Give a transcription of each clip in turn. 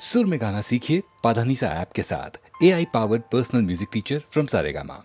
सुर में गाना सीखिए पाधानीसा ऐप के साथ। AI powered personal music teacher from Saregama.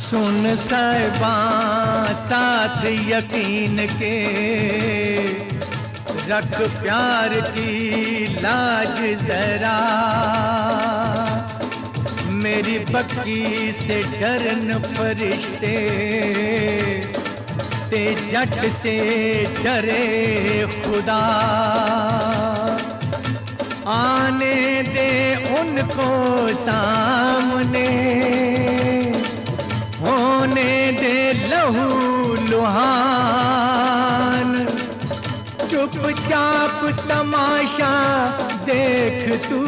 सुन साहिबां साथ यकीन के रख प्यार की लाज जरा, मेरी बक्की से डरन फरिश्ते ते जट से डरे खुदा। आने दे उनको सामने, होने दे लहू लुहान, चुपचाप तमाशा देख तू,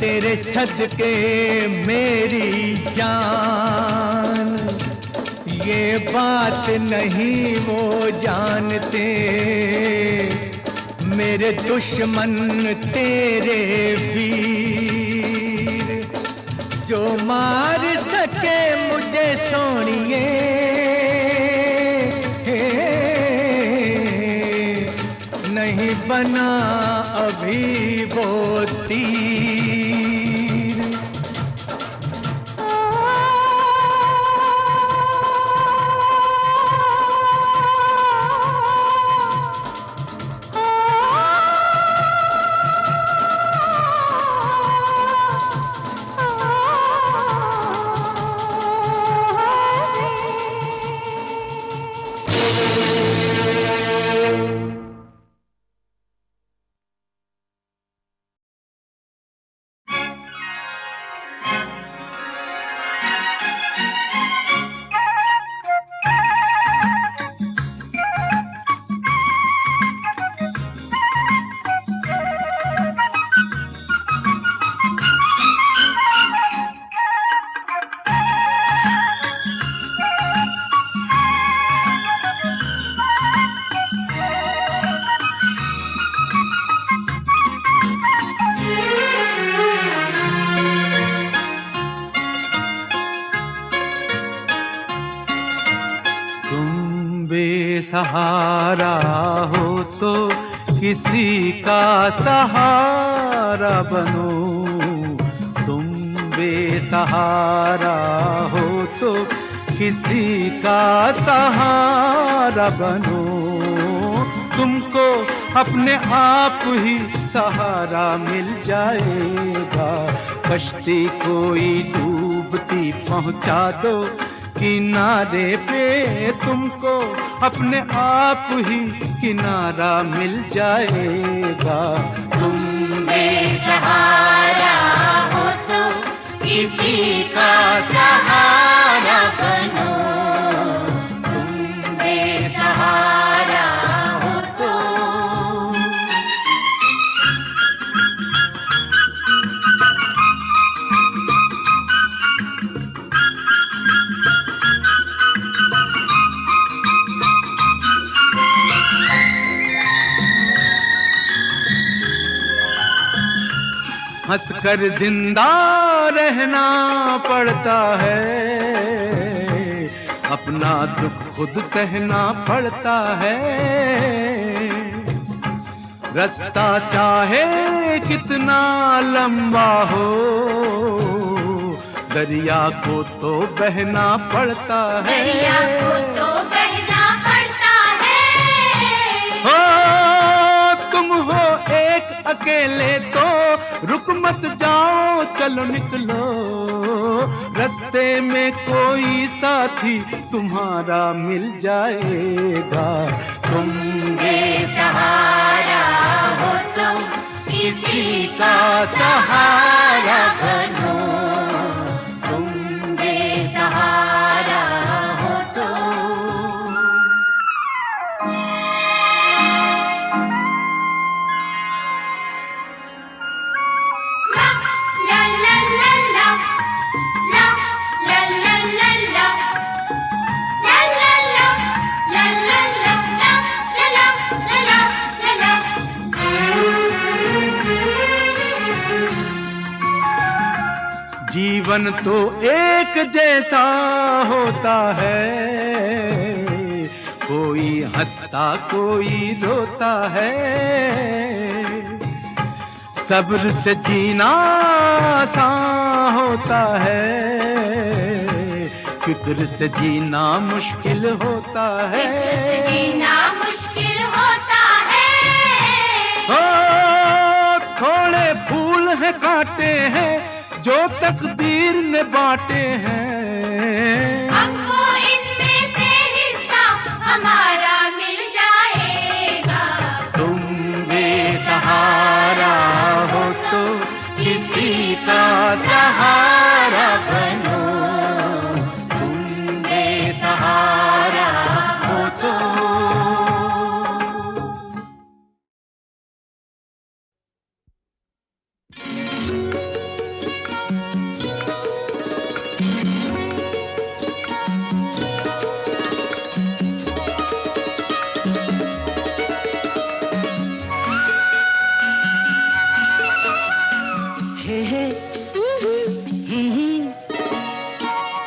तेरे सदके मेरी जान। ये बात नहीं वो जानते मेरे दुश्मन तेरे वीर, जो मार सके मुझे सोनिए नहीं बना अभी वो तीर। बेसहारा हो तो किसी का सहारा बनो, तुम बेसहारा हो तो किसी का सहारा बनो। तुमको अपने आप ही सहारा मिल जाएगा, कश्ती कोई डूबती पहुंचा दो किनारे पे, तुमको अपने आप ही किनारा मिल जाएगा। तुम बेसहारा हो तो किसी का सहारा बनो, तुम बेसहारा हो तो। हंसकर जिंदा रहना पड़ता है, अपना दुख खुद सहना पड़ता है। रास्ता चाहे कितना लंबा हो, दरिया को तो बहना पड़ता है। दरिया को तो बहना पड़ता है। हो तुम हो एक अकेले तो रुक मत जाओ, चलो निकलो, रास्ते में कोई साथी तुम्हारा मिल जाएगा। तुम बेसहारा हो तो किसी का सहारा बनो, तुम बेसहारा हो तो। ला ला ला ला ला ला ला ला ला ला ला ला ला ला ला ला ला। जीवन तो एक जैसा होता है, कोई हंसता कोई रोता है। सब्र से जीना आसान होता है, फिक्र से जीना मुश्किल होता है। फिक्र से जीना मुश्किल होता है। ओ थोड़े फूल हैं कांटे हैं जो तकदीर ने बांटे हैं, हमको इनमें से हिस्सा हमारा मिल जाएगा। तुम बेसहारा हो तो किसी का सहारा बनो, तुम बेसहारा हो तो।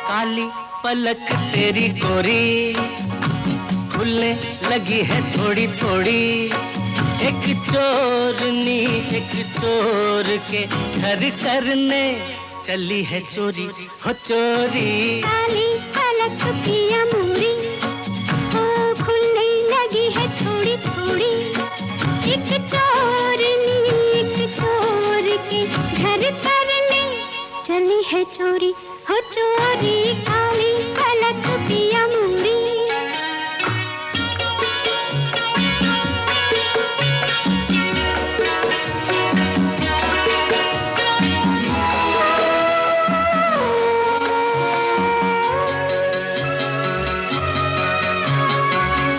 काली पलक तेरी कोरी खुलने लगी है थोड़ी थोड़ी, एक चोरनी एक चोर के घर करने चली है चोरी हो चोरी। काली पलक पिया मोरी ओ खुलने लगी है थोड़ी थोड़ी, एक चोरनी एक चोर के घर करने चली है चोरी हो चोरी। काली पलक पिया मोरी।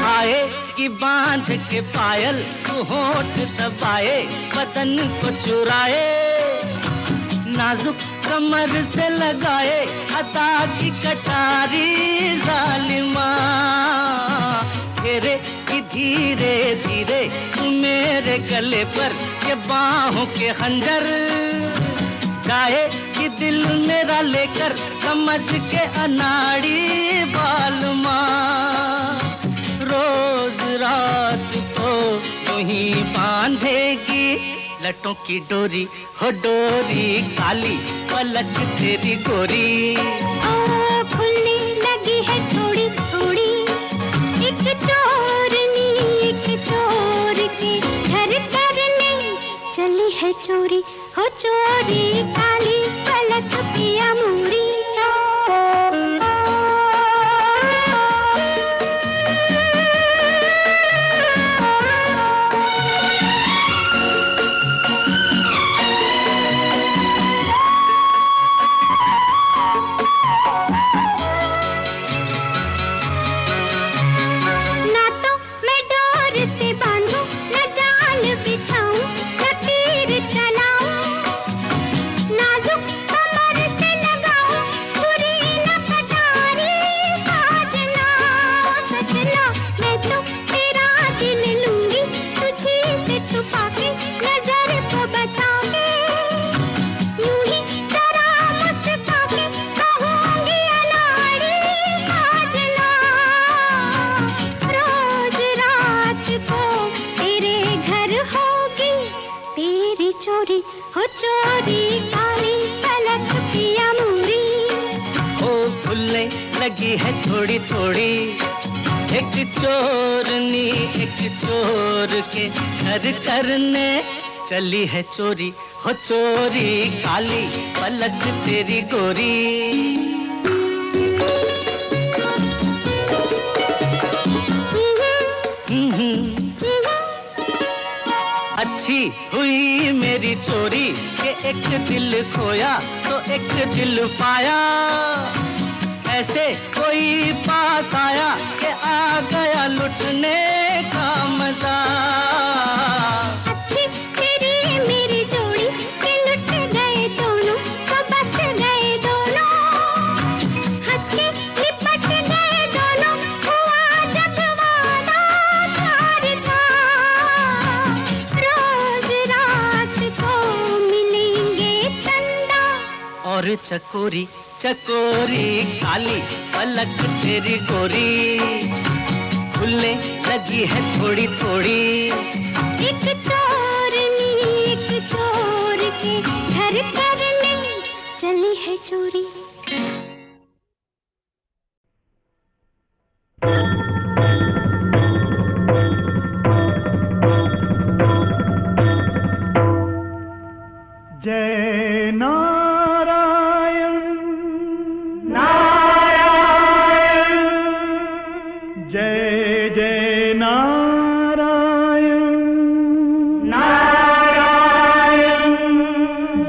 आए कि बांध के पायल तू होठ दबाए, बदन को चुराए, नाजुक कमर से लगाए अता की कटारी जालिमा। घेरे कि धीरे धीरे मेरे गले पर ये बाहों के खंजर, चाहे कि दिल मेरा लेकर समझ के अनाड़ी बालमा। रोज रात को यूं ही बांधेगी लटों की डोरी, हो डोरी काली पलक तेरी गोरी। ओ खुलने लगी है थोड़ी थोड़ी, एक चोरनी एक चोर के घर करने चली है चोरी, हो चोरी काली पलक पिया मोरी। हो चोरी काली पलक पिया मोरी। ओ खुलने लगी है थोड़ी थोड़ी, एक चोरनी एक चोर के घर करने चली है चोरी, हो चोरी काली पलक तेरी गोरी। अच्छी हुई मेरी चोरी कि एक दिल खोया तो एक दिल पाया, ऐसे कोई पास आया कि आ गया लुटने का मजा। अच्छी तेरी मेरी जोड़ी कि लुट गए दोनों, तो बस गए दोनों, हंस के लिपट गए दोनों, हुआ जब वादा प्यार था, रोज रात को मिलेंगे चंदा। और चकोरी चकोरी काली पलक तेरी गोरी, खुलने लगी है थोड़ी थोड़ी। एक चोरनी एक चोर के घर करने चली है चोरी। जय नारायण जय जय नारायण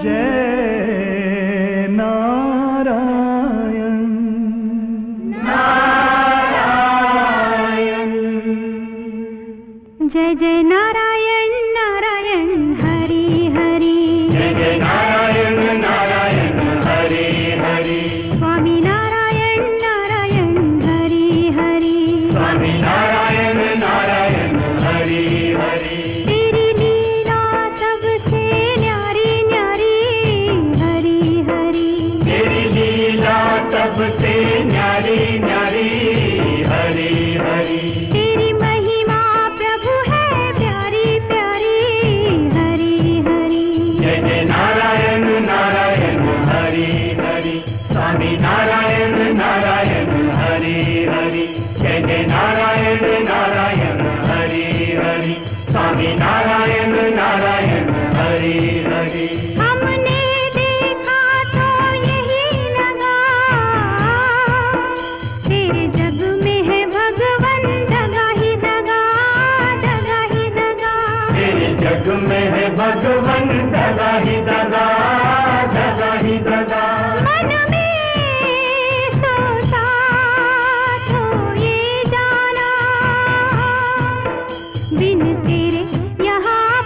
जय नारायण जय जय नारायण नारायण हरि हरि, जय जय नारायण नारायण हरि हरि, स्वामी नारायण नारायण हरि हरि, स्वामी नारायण नारायण हरि हरि। तेरी लीला सबसे न्यारी न्यारी हरि हरि, तेरी लीला सबसे न्यारी न्यारी हरि हरि। तेरी महिमा प्रभु है प्यारी प्यारी हरि हरि। जय जय नारायण नारायण हरि हरि, स्वामी नारायण नारायण हरि हरि, जय जय नारायण नारायण हरि हरि, स्वामी नारायण नारायण हरि हरि। हमने देखा तो यही लगा, तेरे जग में है भगवन दगा ही दगा, दगा ही दगा। तेरे जग में है भगवन दगा ही दगा, दगा ही दगा। मन में सोचा तो ये जाना, बिन तेरे यहाँ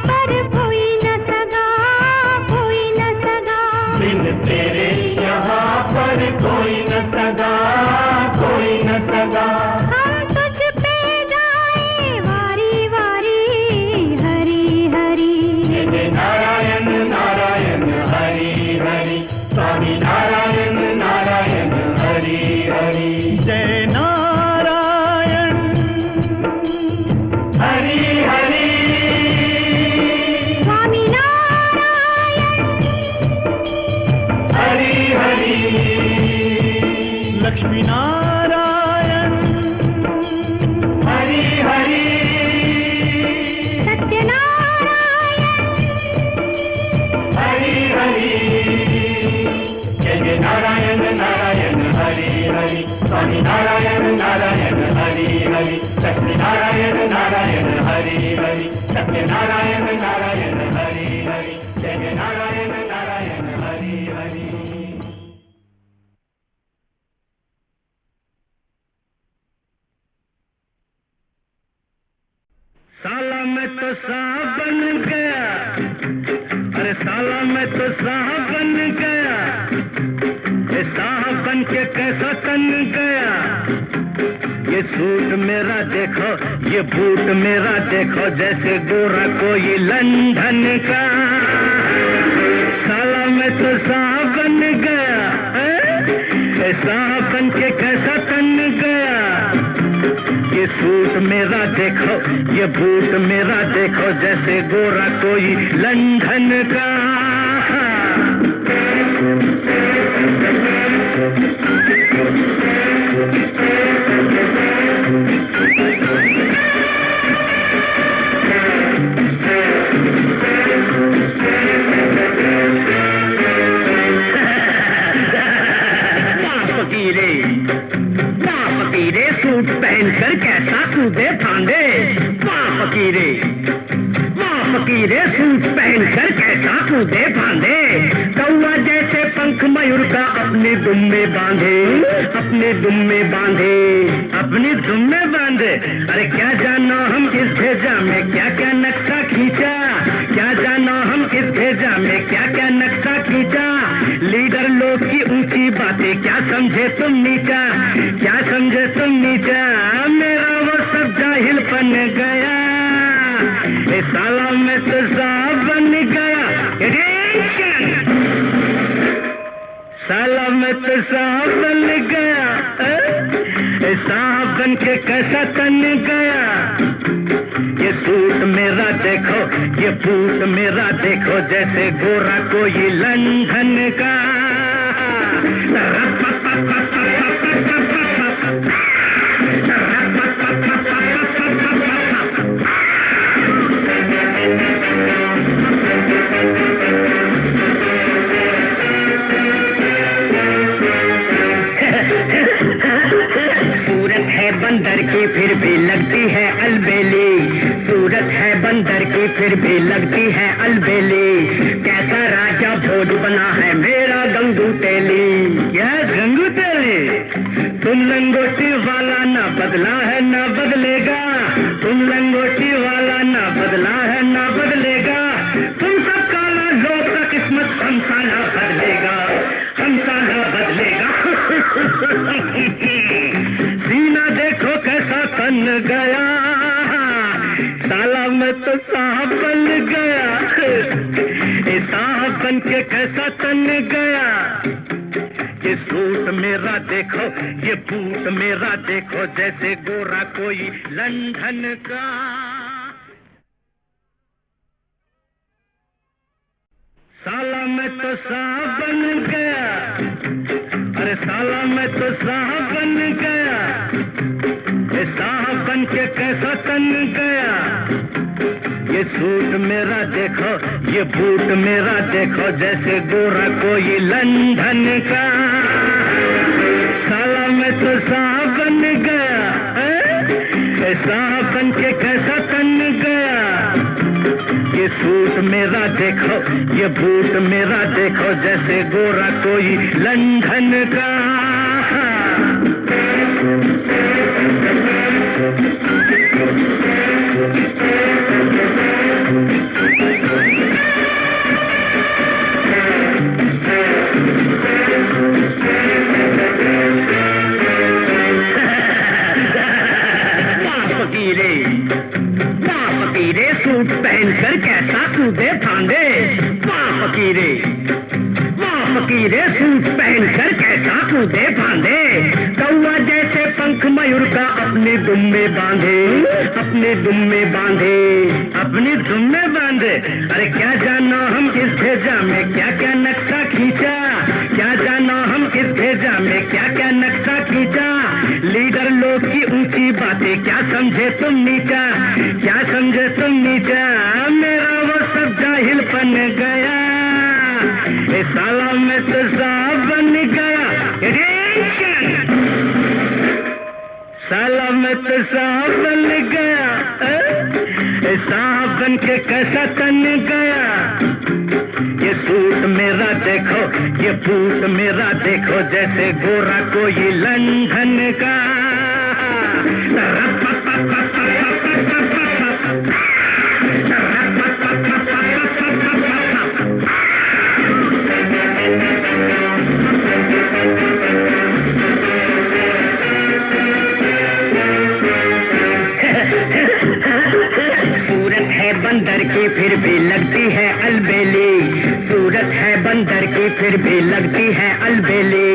लक्ष्मी नारायण हरि हरि हरि हरि जय जय नारायण नारायण हरि हरि स्वामी नारायण नारायण हरि हरि लक्ष्मी नारायण नारायण हरि हरि सत्य नारायण नारायण हरि हरि जय जय नारायण नारायण हरि हरि साला मैं तो साहब बन गया, अरे साला मैं तो साहब बन गया, ये साहब बन के कैसा तन गया। ये सूट मेरा देखो, ये बूट मेरा देखो, जैसे गोरा कोई लंदन का। साला मैं तो साहब बन गया, ये साहब बन के कैसा तन गया। ये सूट मेरा देखो, ये बूट मेरा देखो, जैसे गोरा कोई लंदन का। फकीरे सूट पहनकर कैसा कूदे फांदे। वाह फकीरे सूट पहनकर कैसा कूदे फांदे। कौआ जैसे पंख मयूर का अपने दुम में बांधे, अपने दुम में बांधे, अपनी दुम में बांधे। अरे क्या जाना हम इस भेजा में क्या क्या नक्शा खींचा, क्या जाना हम इस भेजा में क्या क्या नक्शा खींचा। लीडर लोग की ऊंची बातें क्या समझे तुम नीचा, क्या समझे तुम नीचा। मेरा वो सब जाहिल बन गया, ए साला मैं तो साहब बन गया। साला मैं तो साहब बन गया, ए साहब बन के कैसा तन गया। ये सूट मेरा देखो, ये बूट मेरा देखो, जैसे गोरा कोई लंदन का। सूरत है बंदर की फिर भी लगती है अलबेली, सूरत है बंदर की फिर भी लगती है अलबेली। कैसा राजा भोज बना है मेरा गंगू तेली। क्या गंगू तेली, तुम लंगोटी वाला ना बदला है ना बदलेगा, तुम लंगोटी वाला ना बदला है ना बदलेगा। तुम सब काला लोग का किस्मत हमसा ना बदलेगा, हमसा ना बदलेगा। सीना देखो कैसा तन गया, साला मैं तो साहब बन गया। ये साहब बन के कैसा तन गया। ये सूट मेरा देखो, ये बूट मेरा देखो, जैसे गोरा कोई लंदन का। साला मैं तो साहब बन गया, अरे साला मैं तो साहब बन गया। ये साहब बन के कैसा तन गया। ये सूट मेरा देखो, ये बूट मेरा देखो, जैसे गोरा कोई लंदन का। साला मैं तो साहब बन गया, ये साहब बन के कैसा तन गया। ये सूट मेरा देखो, ये बूट मेरा देखो, जैसे गोरा कोई लंदन का। फकीरे सूट पहनकर कैसा कूदे फांदे। वाह फकीरे सूट पहनकर कैसा कूदे फांदे। कौआ जैसे पंख मयूर का अपने दुम में बांधे, अपने दुम में बांधे, अपनी दुम में बांधे। अरे क्या जाना हम इस भेजा में क्या क्या नक्शा खींचा, क्या जाना हम इस भेजा में क्या क्या नक्शा समझे तुम नीचा, क्या समझे तुम नीचा, मेरा वो सब जाहिल बन गया, ए साला मैं तो साहब बन गया, साला मैं तो साहब बन गया, ए साहब बन के कैसा तन गया, ये सूट मेरा देखो, ये बूट मेरा देखो, जैसे गोरा कोई लंदन का, सूरत है बंदर की फिर भी लगती है अलबेली, सूरत है बंदर की फिर भी लगती है अलबेली,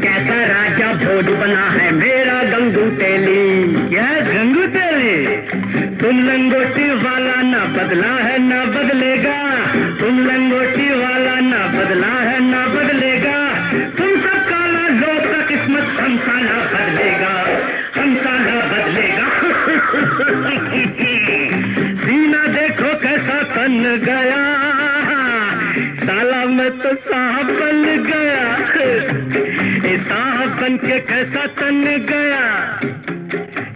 कैसा राजा भोज बना है मेरा गंगू तेली, क्या गंगू तेली, तुम लंगोटी वाला ना बदला है ना बदलेगा, तुम लंगोटी वाला ना बदला है ना बदलेगा, तुम सब काला लोग का किस्मत हमसाना बदलेगा, हमसाना बदलेगा, सीना देखो कैसा तन गया, साला मैं तो साहब बन गया, ए साहब बन के कैसा तन गया,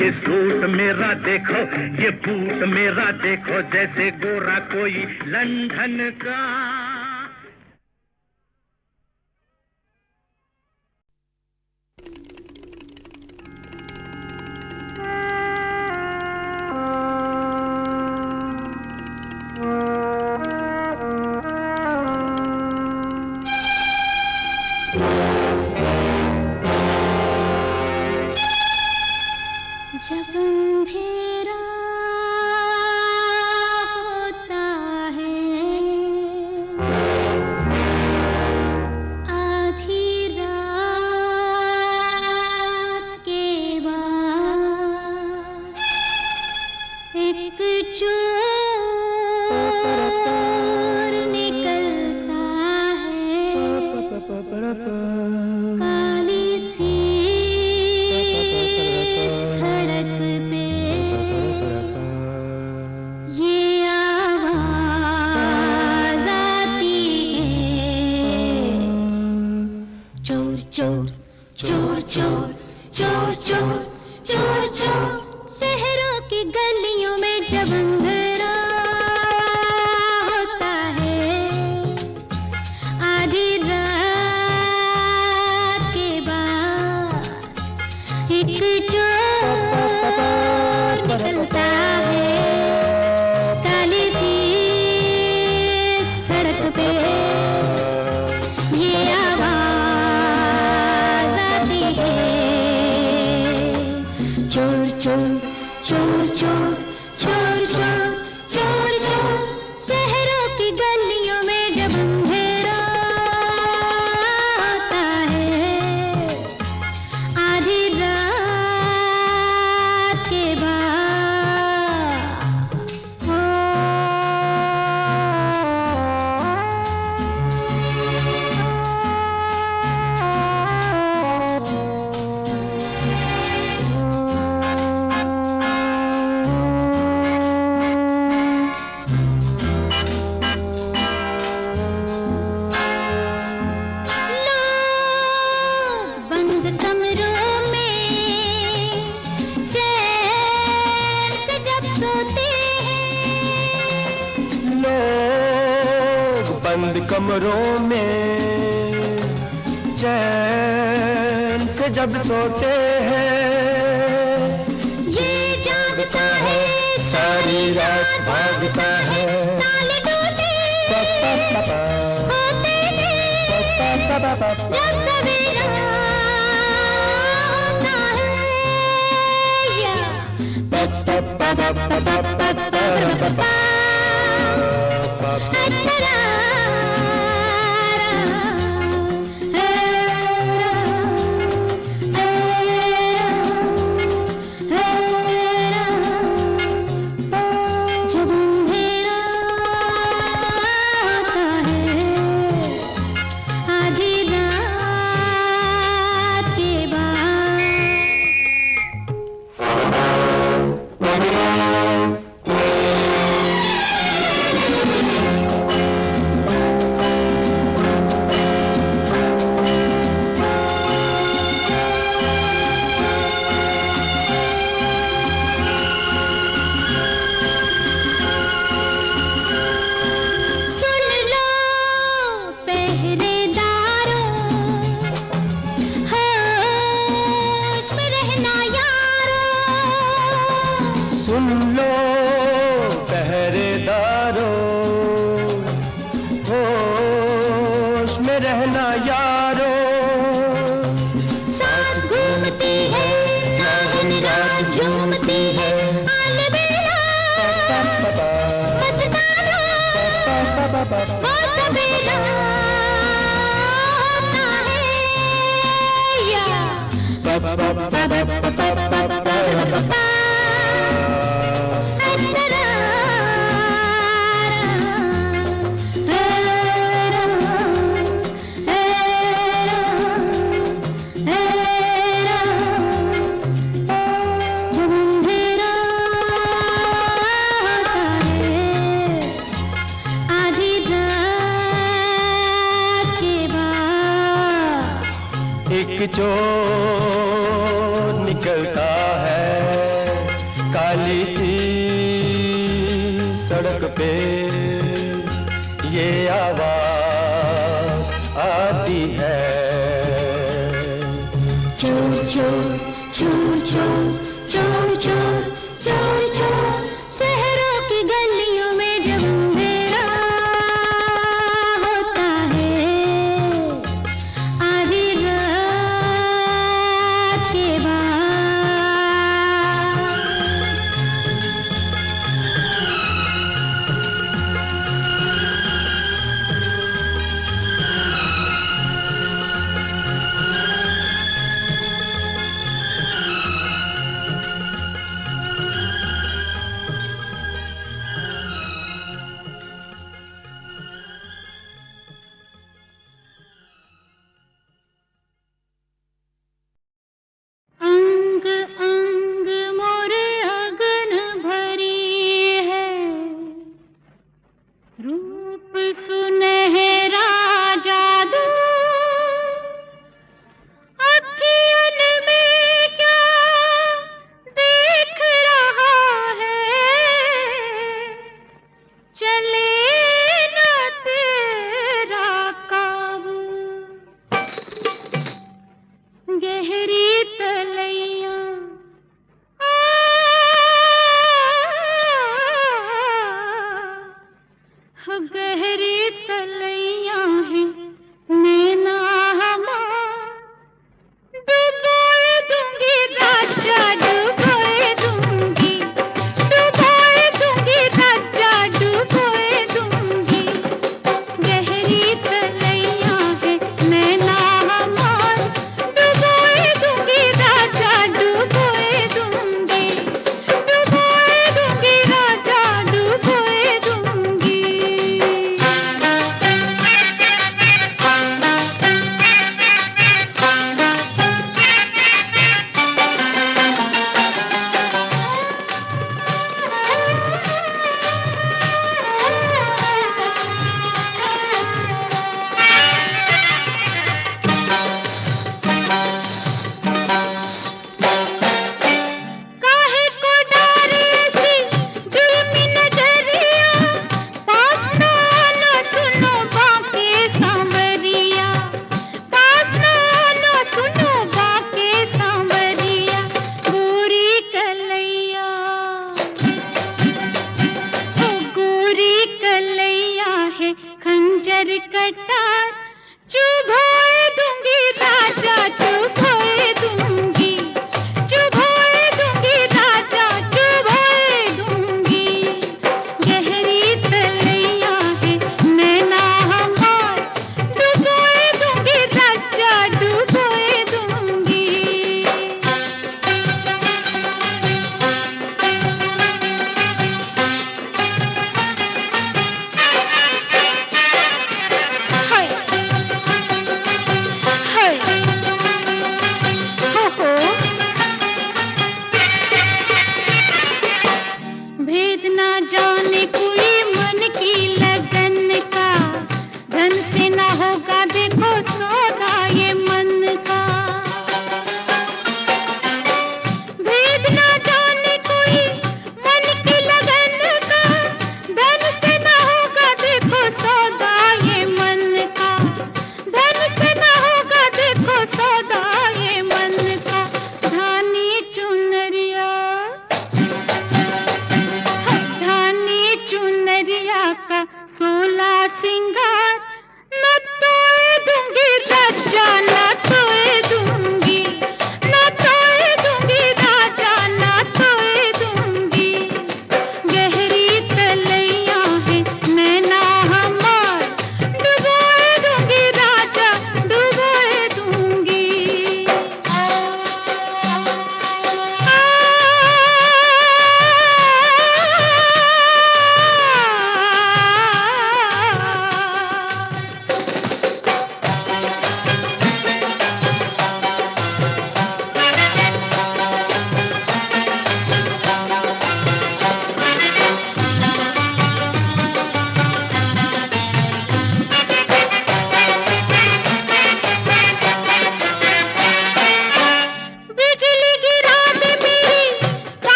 ये सूट मेरा देखो, ये बूट मेरा देखो, जैसे गोरा कोई लंदन का। जब अंधेरा होता है, आधी रात के बाद एक चोर निकलता है, काली सी सड़क पे ये आवाज आती है, चोर चोर चोर चोर चोर चोर चोर चोर, शहरों की गलियों में जब अंधेरा होता है, आधी रात के बाद एक चोर निकलता है, काली सी सड़क पे ये आवाज आती है, चोर चोर चोर चोर चोर चोर चोर चोर, शहरों की गलियों में जब अंधेरा होता है, आधी रात के बंद कमरों में चैन से जब सोते हैं, लोग बंद कमरों में चैन से जब सोते हैं, ये जागता है सारी रात भागता है, ताले टूटे होते हैं, जब सवेरा होता है, या जब अंधेरा होता है, आधी रात लो पहरेदारों, होश में रहना यारो। साथ घूमती है नागिन रात झूमती है, अलबेला मस्ताना वो सवेरा होता है या जब अंधेरा होता है आधी रात के बाद, एक चोर निकलता है काली सी सड़क पे, ये आवाज आती है। चोर चोर चोर चोर चोर चोर चोर चोर, शहरों की गलियों में जब अंधेरा होता है आधी रात के बाद। अंग अंग मोरे अगन भरी है, रूप सुनहरा जादू अखियन में क्या देख रहा है, चले न तेरा काबू। गहरी तलैया गहरी तलैया है नैना हमार, डुबोए दूंगी राजा डुबोए दूंगी, डुबोए दूंगी राजा डुबोए दूंगी। गहरी तलैया है नैना हमार, डुबोए दूंगी राजा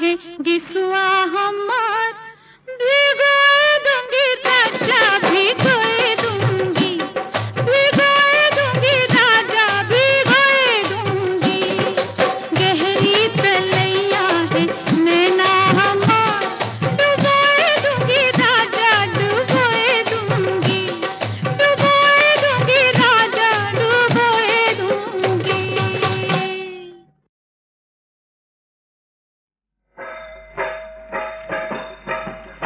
है गिसुआ हमार, भिगोए दूंगी राजा भिगोए दूंगी, भिगोए दूंगी राजा भिगोए दूंगी। गहरी तलैया है नैना हमार, डुबोए दूंगी राजा डुबोए दूंगी, डुबोए दूंगी राजा डुबोए दूंगी।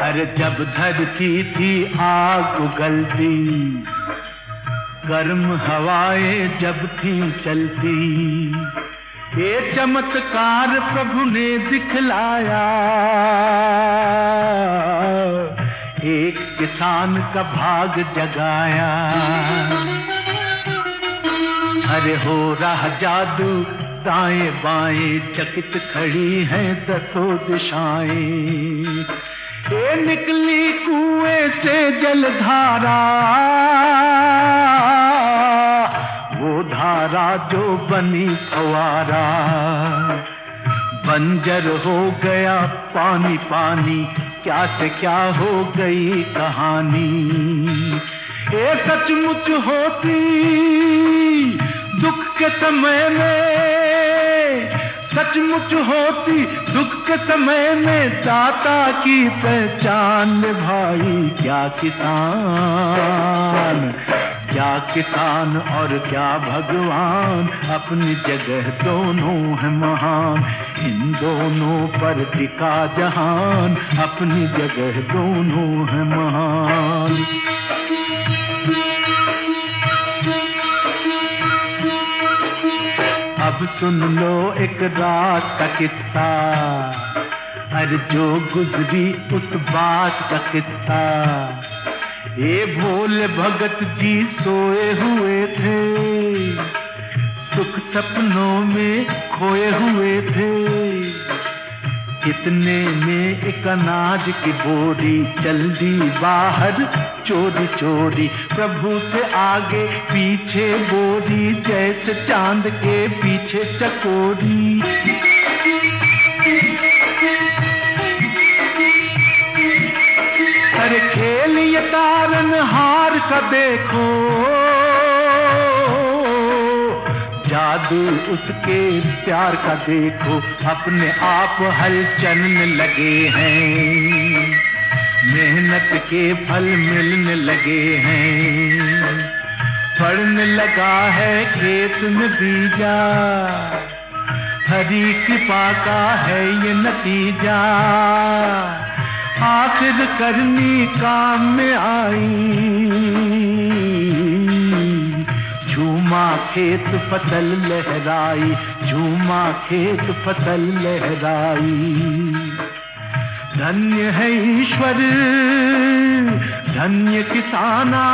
अरे जब धरती थी आग उगलती, गर्म हवाएं जब थी चलती, ये चमत्कार प्रभु ने दिखलाया। एक किसान का भाग जगाया। अरे हो रहा जादू दाएं बाएं, चकित खड़ी हैं दसों दिशाएं। ये निकली कुएं से जलधारा, वो धारा जो बनी फवारा। बंजर हो गया पानी पानी, क्या से क्या हो गई कहानी। ये सचमुच होती दुख के समय में, सचमुच होती दुख के समय में दाता की पहचान भाई। क्या किसान और क्या भगवान, अपनी जगह दोनों है महान। इन दोनों पर टिका जहान, अपनी जगह दोनों है महान। अब सुन लो एक रात का किस्सा, अरे जो गुजरी उस बात का किस्सा। ये भोले भगत जी सोए हुए थे, सुख सपनों में खोए हुए थे। कितने में एक अनाज की बोरी चल दी बाहर चोरी चोरी। प्रभु से आगे पीछे बोरी, जैसे चांद के पीछे चकोरी। अरे खेल ये तारन हार का देखो, जादू उसके प्यार का देखो। अपने आप हल चलने लगे हैं, मेहनत के फल मिलने लगे हैं। फड़ने लगा है खेत में बीजा, हरी कृपा का है ये नतीजा। आखिर करनी काम में आई, झूमा खेत फसल लहराई, झूमा खेत फसल लहराई। धन्य है ईश्वर धन्य किसाना,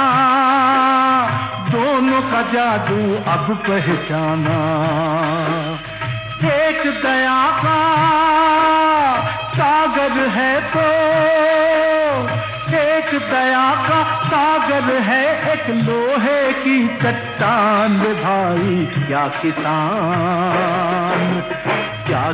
दोनों का जादू अब पहचाना। एक दया का सागर है तो, एक दया का सागर है, एक लोहे की चट्टान भाई। क्या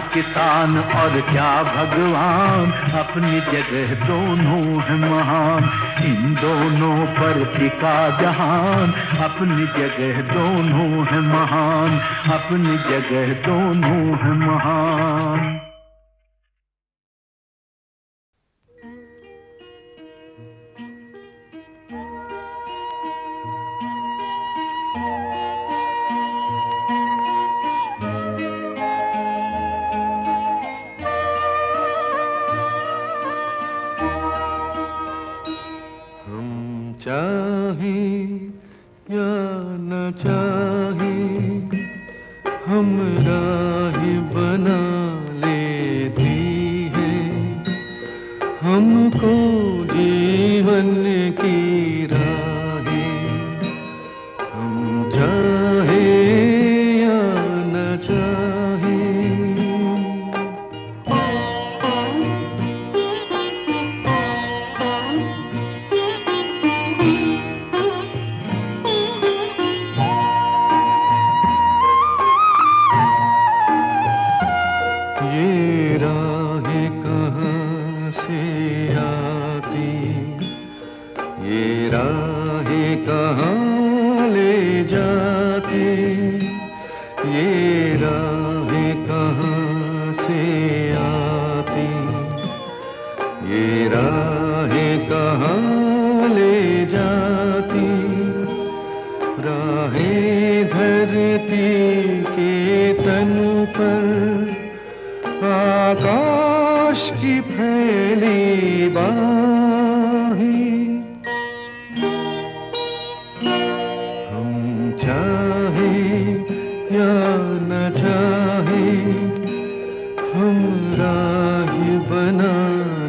किसान और क्या भगवान, अपनी जगह दोनों है महान। इन दोनों पर टिका जहान, अपनी जगह दोनों है महान, अपनी जगह दोनों है महान। चाहे या न चाहे हम राह बना लेती है, हमको जीवन की राहें। हम चाहे या न चाहे राहें कहाँ से आती, ये राहें कहाँ ले जाती, ये राहें कहाँ से आती, ये राहें कहाँ ले जाती। राहें धरती के तन पर आकाश की फैली बाहें, हम चाहे या न चाहे हम राह बना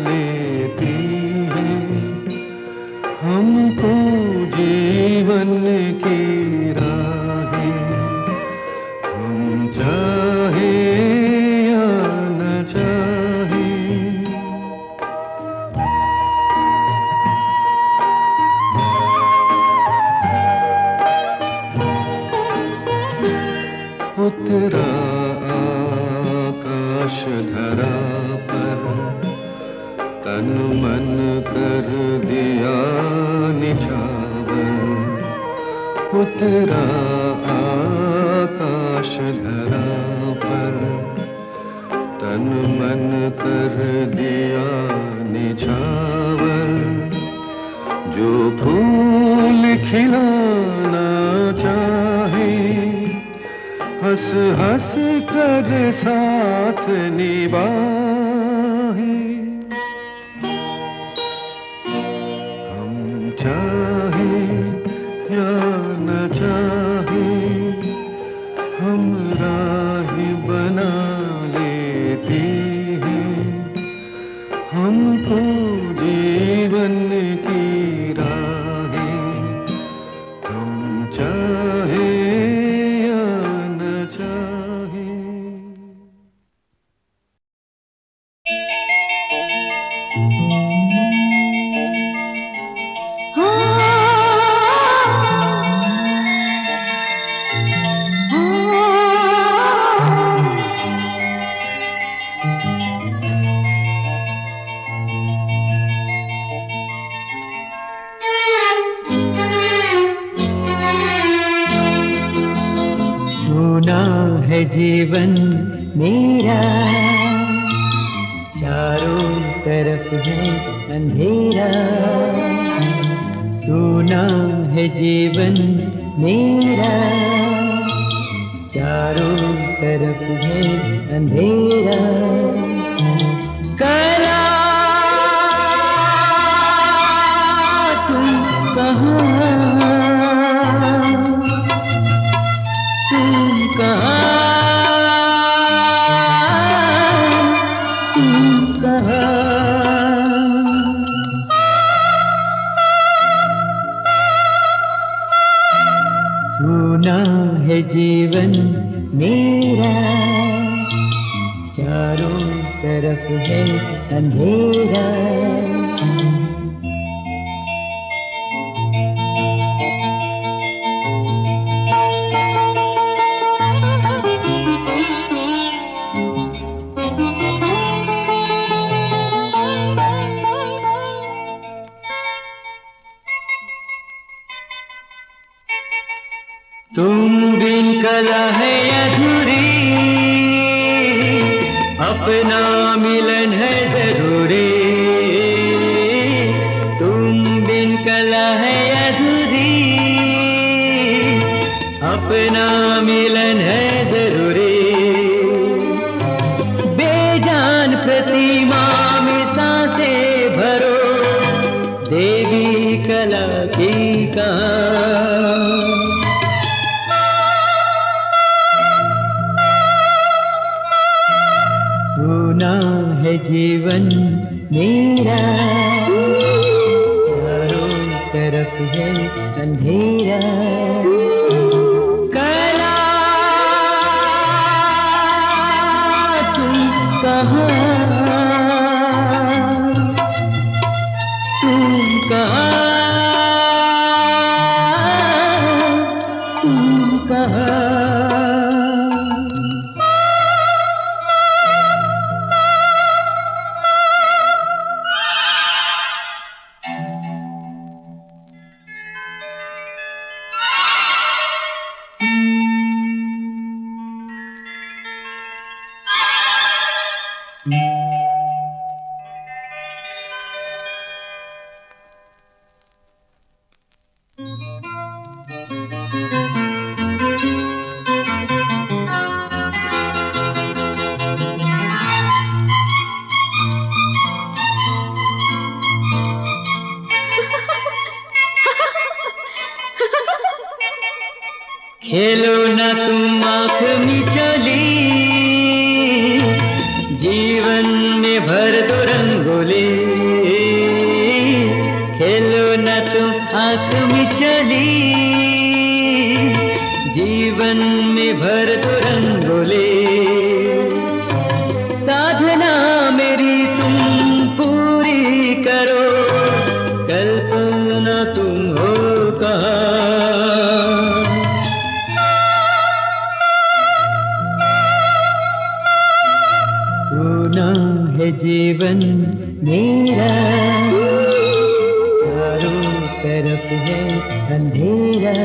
लेती हैं हमको जीवन की राहें, हम चाहे या न चाहे। उतरा आकाश धरा पर, तन मन कर दिया निछावर। उतरा आकाश धरा पर, तन मन कर दिया निछावर। जो फूल खिलाना चाहे, हंस हंस कर साथ निभाए। हम चाहे या न चाहे हम राह बना लेती हैं हमको जीवन की राहें, हम चाहे या न चाहे। सोना है जीवन मेरा, चारों तरफ है अंधेरा। सोना है जीवन मेरा, चारों तरफ है अंधेरा। कला तुम कहाँ, तुम कहाँ, तुम कहाँ। सोना है जीवन मेरा, चारों तरफ है अंधेरा। तुम बिन कला है अधूरी, अपना मिलन है जरूरी। तुम बिन कला है अधूरी, अपना मिलन है जरूरी। बेजान प्रतिमा में सांसें भरो, देवी कला की कहाँ। सोना है जीवन मेरा, चारों तरफ है अंधेरा। कला तुम कहाँ, तुम कहाँ, तुम कहाँ। खेलो ना तुम आँख मिचोली, जीवन में भर दो रंगोली। खेलो ना तुम आँख मिचोली, जीवन में भर दो रंगोली। साधना मेरी तुम पूरी करो, कल्पना तुम हो कहाँ। सोना है जीवन मेरा, चारों तरफ है अंधेरा।